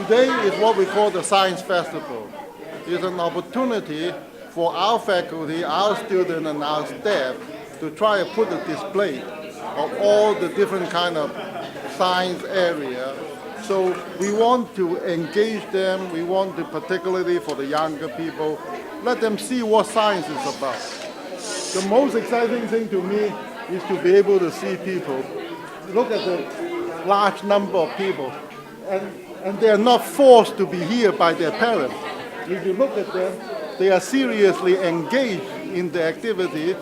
Today is what we call the Science Festival. It's an opportunity for our faculty, our students, and our staff to try to put a display of all the different kind of science area. So we want to engage them. We want to, particularly for the younger people, let them see what science is about. The most exciting thing to me is to be able to see people. Look at the large number of people. And they're not forced to be here by their parents. If you look at them, they are seriously engaged in the activity.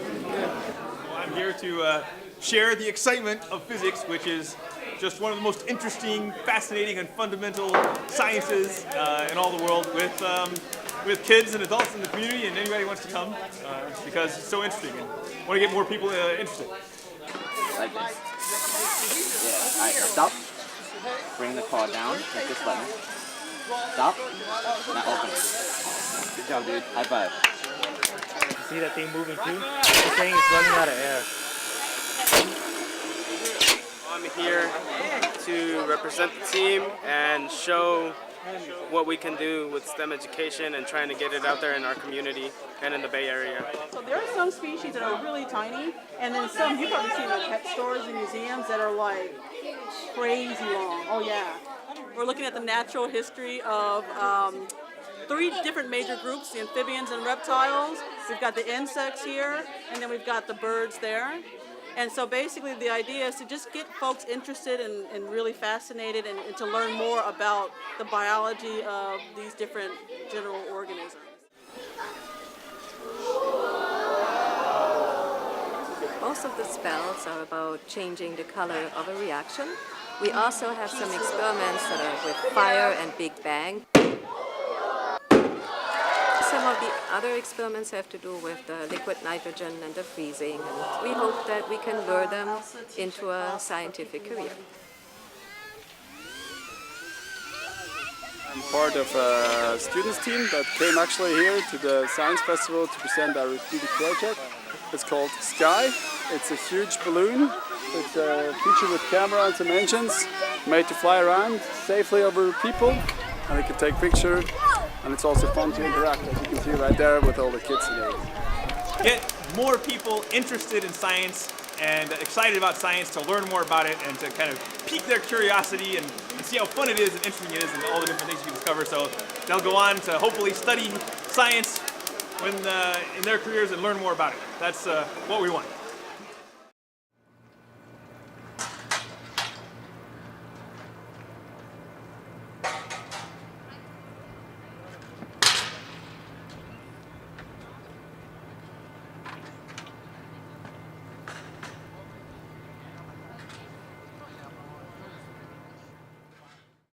I'm here to share the excitement of physics, which is just one of the most interesting, fascinating, and fundamental sciences in all the world, with kids and adults in the community and anybody who wants to come, because it's so interesting and I want to get more people interested. Like this. Yeah. Alright, now stop. Bring the claw down, like this button. Stop. Now open it. Good job, dude. High five. You see that thing moving too? This thing is running out of air. I'm here to represent the team and show what we can do with STEM education and trying to get it out there in our community and in the Bay Area. So there are some species that are really tiny, and then some you've probably seen in pet stores and museums that are like crazy long. Oh yeah. We're looking at the natural history of 3 different major groups, the amphibians and reptiles. We've got the insects here, and then we've got the birds there. And so basically the idea is to just get folks interested and really fascinated and to learn more about the biology of these different general organisms. Most of the spells are about changing the color of a reaction. We also have some experiments that are with fire and Big Bang. Some of the other experiments have to do with the liquid nitrogen and the freezing. And we hope that we can lure them into a scientific career. I'm part of a students team that came actually here to the Science Festival to present our repeated project. It's called Sky. It's a huge balloon. It's a feature with camera and some engines made to fly around safely over people, and it can take pictures. And it's also fun to interact, as you can see right there, with all the kids today. Get more people interested in science and excited about science to learn more about it and to kind of pique their curiosity and see how fun it is and interesting it is and all the different things you can discover. So they'll go on to hopefully study science in their careers and learn more about it. That's what we want.